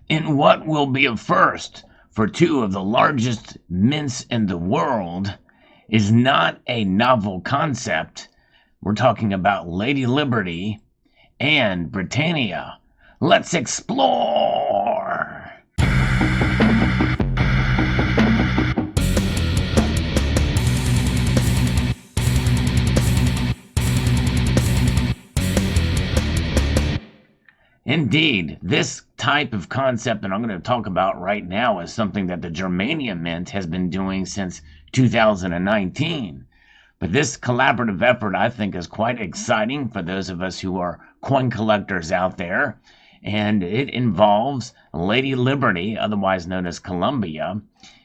In what will be a first for two of the largest mints in the world is not a novel concept. We're talking about Lady Liberty and Britannia. Let's explore! Indeed, this type of concept that I'm going to talk about right now is something that the Germania Mint has been doing since 2019. But this collaborative effort, I think, is quite exciting for those of us who are coin collectors out there. And it involves Lady Liberty, otherwise known as Columbia,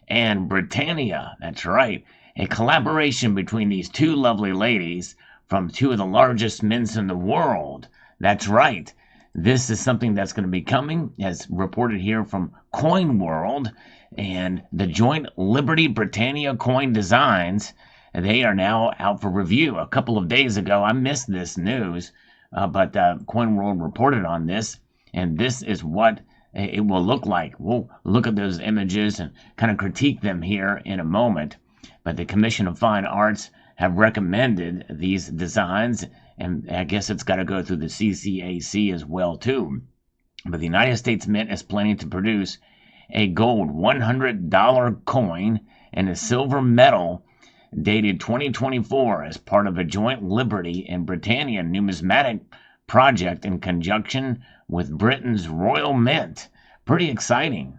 and Britannia. That's right, a collaboration between these two lovely ladies from two of the largest mints in the world. That's right. This is something that's going to be coming, as reported here from Coin World, and the joint Liberty Britannia coin designs. They are now out for review. A couple of days ago, I missed this news, but Coin World reported on this, and this is what it will look like. We'll look at those images and kind of critique them here in a moment. But the Commission of Fine Arts have recommended these designs, and I guess it's got to go through the CCAC as well too. But the United States Mint is planning to produce a gold $100 coin and a silver medal dated 2024 as part of a joint Liberty and Britannia numismatic project in conjunction with Britain's Royal Mint. Pretty exciting.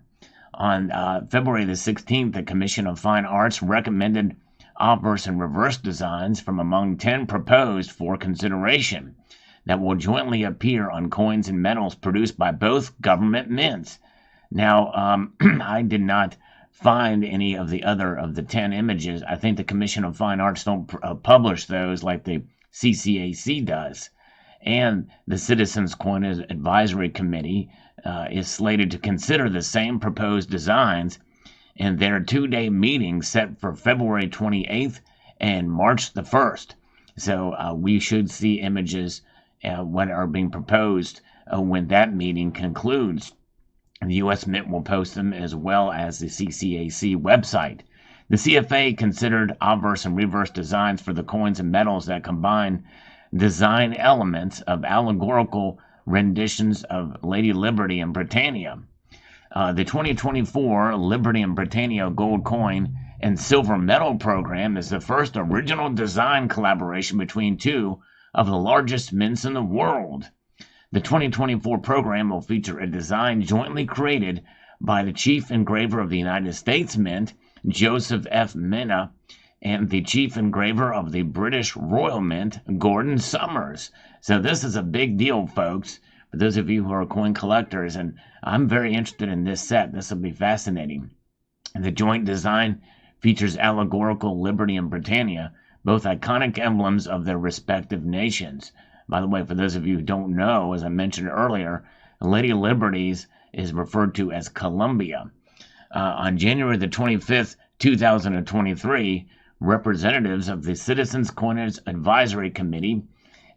On February the 16th, the Commission of Fine Arts recommended obverse and reverse designs from among 10 proposed for consideration that will jointly appear on coins and medals produced by both government mints. Now, I did not find any of the other of the 10 images. I think the Commission of Fine Arts don't publish those like the CCAC does. And the Citizens Coin Advisory Committee is slated to consider the same proposed designs in their two-day meeting set for February 28th and March the 1st. So we should see images what are being proposed when that meeting concludes. The U.S. Mint will post them as well as the CCAC website. The CFA considered obverse and reverse designs for the coins and medals that combine design elements of allegorical renditions of Lady Liberty and Britannia. The 2024 Liberty and Britannia Gold Coin and Silver Medal program is the first original design collaboration between two of the largest mints in the world. The 2024 program will feature a design jointly created by the Chief Engraver of the United States Mint, Joseph F. Minna, and the Chief Engraver of the British Royal Mint, Gordon Summers. So this is a big deal, folks, for those of you who are coin collectors, and I'm very interested in this set. This will be fascinating. The joint design features allegorical Liberty and Britannia, both iconic emblems of their respective nations. By the way, for those of you who don't know, as I mentioned earlier, Lady Liberty's is referred to as Columbia. On January the 25th, 2023, representatives of the Citizens Coinage Advisory Committee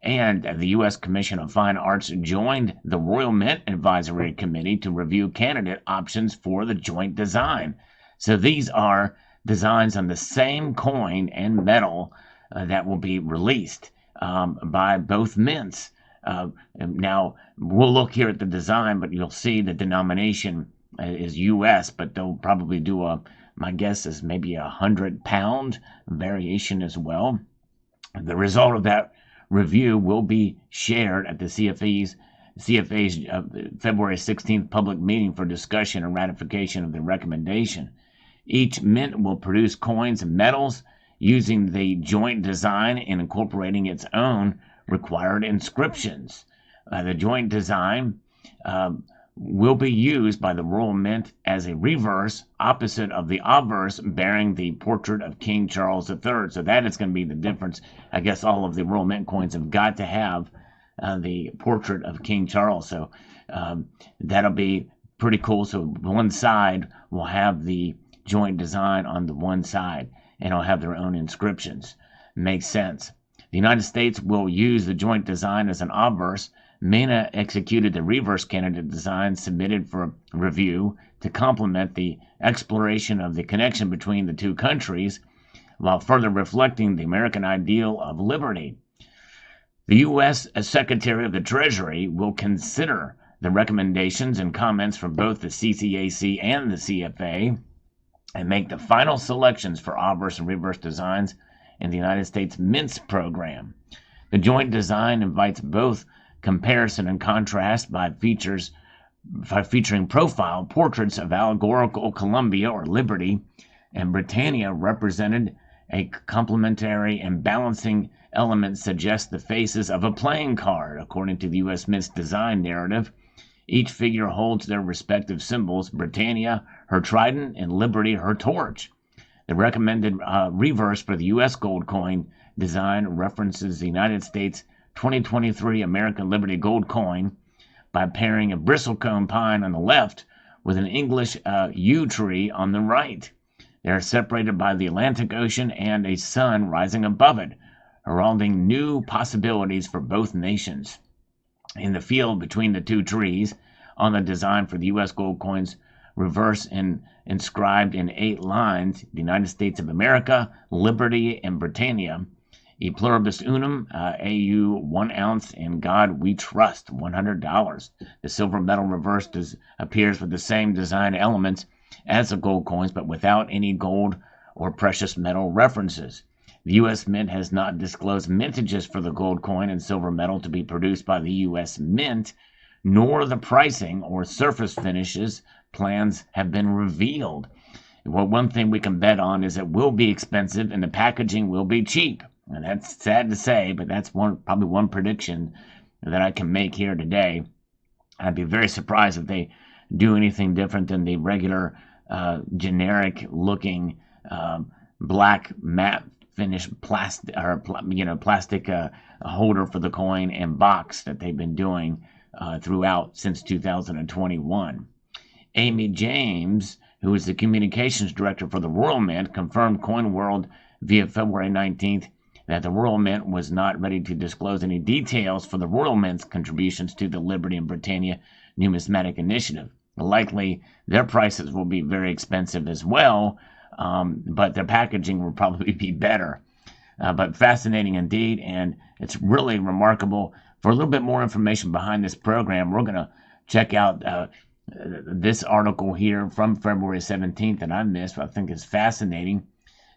and the U.S. Commission of Fine Arts joined the Royal Mint Advisory Committee to review candidate options for the joint design. So these are designs on the same coin and medal that will be released by both mints. Now, we'll look here at the design, but you'll see the denomination is U.S., but they'll probably do my guess is maybe £100 variation as well. The result of that review will be shared at the CFA's February 16th public meeting for discussion and ratification of the recommendation. Each mint will produce coins and medals using the joint design and incorporating its own required inscriptions. The joint design will be used by the Royal Mint as a reverse opposite of the obverse bearing the portrait of King Charles III. So that is going to be the difference. I guess all of the Royal Mint coins have got to have the portrait of King Charles. So that'll be pretty cool. So one side will have the joint design on the one side, and it'll have their own inscriptions. Makes sense. The United States will use the joint design as an obverse MENA executed the reverse candidate design submitted for review to complement the exploration of the connection between the two countries while further reflecting the American ideal of liberty. The U.S. Secretary of the Treasury will consider the recommendations and comments from both the CCAC and the CFA and make the final selections for obverse and reverse designs in the United States Mints program. The joint design invites both comparison and contrast by featuring profile portraits of allegorical Columbia or Liberty and Britannia represented. A complementary and balancing element suggests the faces of a playing card, according to the U.S. Mint's design narrative. Each figure holds their respective symbols, Britannia, her trident, and Liberty, her torch. The recommended reverse for the U.S. gold coin design references the United States 2023 American Liberty gold coin by pairing a bristlecone pine on the left with an English yew tree on the right. They are separated by the Atlantic Ocean and a sun rising above it, heralding new possibilities for both nations. In the field between the two trees, on the design for the U.S. gold coins reverse and inscribed in 8 lines, the United States of America, Liberty, and Britannia, E pluribus unum, AU 1 ounce, in God we trust, $100. The silver medal reverse appears with the same design elements as the gold coins, but without any gold or precious metal references. The U.S. Mint has not disclosed mintages for the gold coin and silver medal to be produced by the U.S. Mint, nor the pricing or surface finishes plans have been revealed. Well, one thing we can bet on is it will be expensive and the packaging will be cheap. And that's sad to say, but that's probably one prediction that I can make here today. I'd be very surprised if they do anything different than the regular generic looking black matte finish plastic holder for the coin and box that they've been doing throughout since 2021. Amy James, who is the communications director for the Royal Mint, confirmed Coin World via February 19th that the Royal Mint was not ready to disclose any details for the Royal Mint's contributions to the Liberty and Britannia numismatic initiative. Likely, their prices will be very expensive as well, but their packaging will probably be better. But fascinating indeed, and it's really remarkable. For a little bit more information behind this program, we're going to check out this article here from February 17th that I missed. I think is fascinating.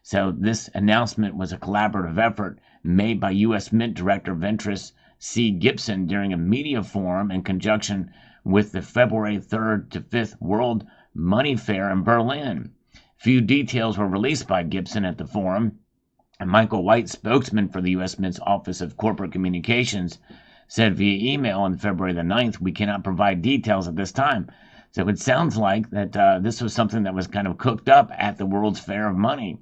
So this announcement was a collaborative effort made by U.S. Mint Director Ventris C. Gibson during a media forum in conjunction with the February 3rd to 5th World Money Fair in Berlin. Few details were released by Gibson at the forum, and Michael White, spokesman for the U.S. Mint's Office of Corporate Communications, said via email on February the 9th, "We cannot provide details at this time." So it sounds like that this was something that was kind of cooked up at the World's Fair of Money.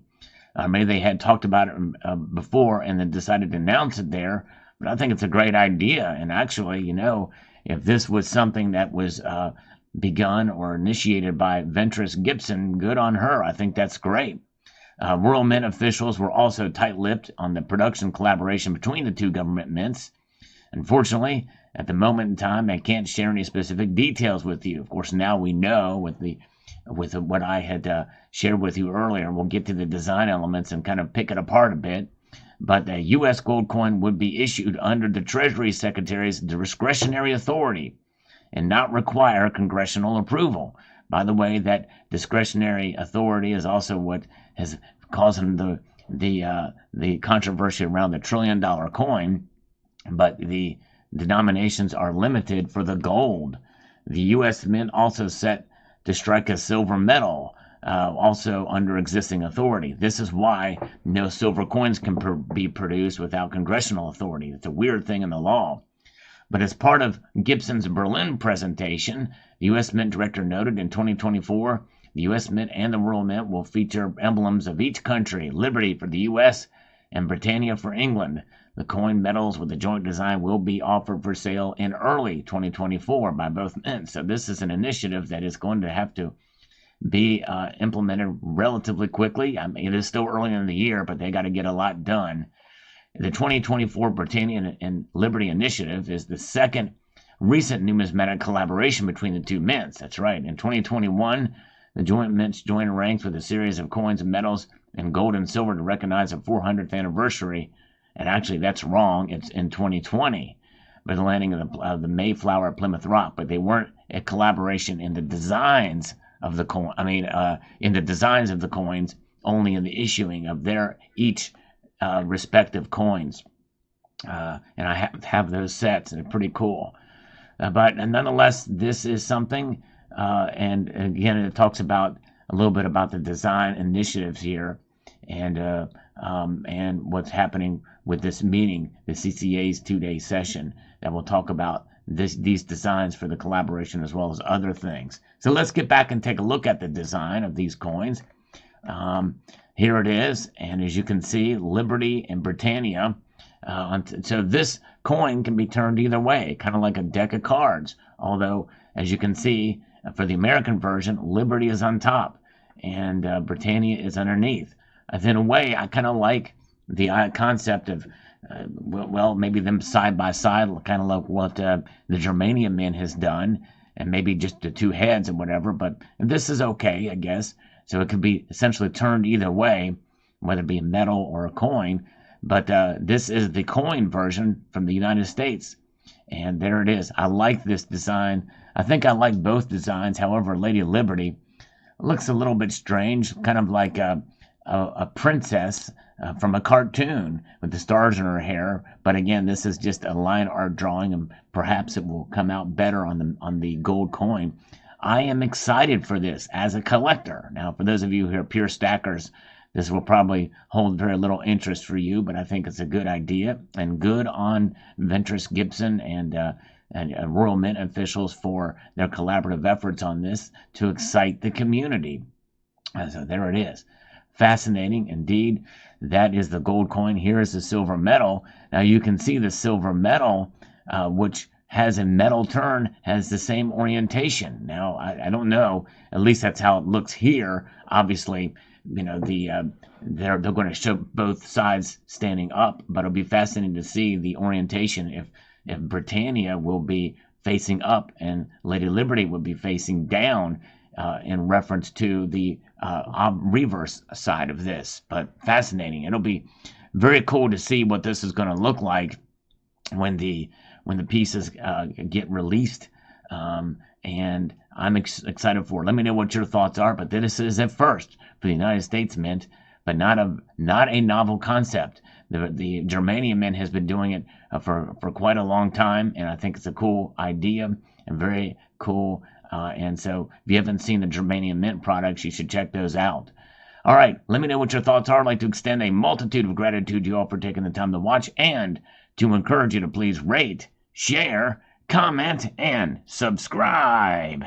Maybe they had talked about it before and then decided to announce it there, but I think it's a great idea. And actually, if this was something that was begun or initiated by Ventris Gibson, good on her. I think that's great. Royal Mint officials were also tight-lipped on the production collaboration between the two government mints. Unfortunately, at the moment in time, they can't share any specific details with you. Of course, now we know with what I had shared with you earlier. We'll get to the design elements and kind of pick it apart a bit. But the U.S. gold coin would be issued under the Treasury Secretary's discretionary authority and not require congressional approval. By the way, that discretionary authority is also what has caused the controversy around the $1 trillion coin. But the denominations are limited for the gold. The U.S. Mint also set to strike a silver medal, also under existing authority. This is why no silver coins can be produced without congressional authority. It's a weird thing in the law. But as part of Gibson's Berlin presentation, the U.S. Mint director noted in 2024, the U.S. Mint and the Royal Mint will feature emblems of each country, Liberty for the U.S. and Britannia for England. The coin medals with the joint design will be offered for sale in early 2024 by both mints. So this is an initiative that is going to have to be implemented relatively quickly. I mean, it is still early in the year, but they got to get a lot done. The 2024 Britannia and Liberty Initiative is the second recent numismatic collaboration between the two mints. That's right. In 2021, the joint mints joined ranks with a series of coins and medals in gold and silver to recognize the 400th anniversary. And actually, that's wrong. It's in 2020 with the landing of the Mayflower at Plymouth Rock, but they weren't a collaboration in the designs of the coin. In the designs of the coins, only in the issuing of their each respective coins. And I have those sets, and they're pretty cool. But nonetheless, this is something, and again, it talks about a little bit about the design initiatives here, and what's happening with this meeting, the CCA's 2-day session, that will talk about these designs for the collaboration as well as other things. So let's get back and take a look at the design of these coins. Here it is, and as you can see, Liberty and Britannia. So this coin can be turned either way, kind of like a deck of cards. Although, as you can see, for the American version, Liberty is on top and Britannia is underneath. In a way, I kind of like the concept of, well, maybe them side by side, kind of like what the Germanium Mint has done, and maybe just the two heads or whatever. But this is okay, I guess. So it could be essentially turned either way, whether it be a metal or a coin. But this is the coin version from the United States. And there it is. I like this design. I think I like both designs. However, Lady Liberty looks a little bit strange, kind of like a princess from a cartoon with the stars in her hair. But again, this is just a line art drawing, and perhaps it will come out better on the gold coin. I am excited for this as a collector. Now, for those of you who are pure stackers, this will probably hold very little interest for you, but I think it's a good idea, and good on Ventris Gibson and Royal Mint officials for their collaborative efforts on this to excite the community. So there it is. Fascinating indeed. That is the gold coin. Here is the silver medal. Now you can see the silver medal, which has a metal turn, has the same orientation. Now, I don't know. At least that's how it looks here. Obviously, you know, they're going to show both sides standing up, but it'll be fascinating to see the orientation if Britannia will be facing up and Lady Liberty will be facing down in reference to the reverse side of this. But fascinating. It'll be very cool to see what this is going to look like when the pieces get released, and I'm excited for it. Let me know what your thoughts are, but this is at first for the United States Mint, but not a novel concept. The Germanium Mint has been doing it for quite a long time, and I think it's a cool idea and very cool. And so if you haven't seen the Germanium Mint products, you should check those out. All right, let me know what your thoughts are. I'd like to extend a multitude of gratitude to you all for taking the time to watch, and to encourage you to please rate, share, comment, and subscribe.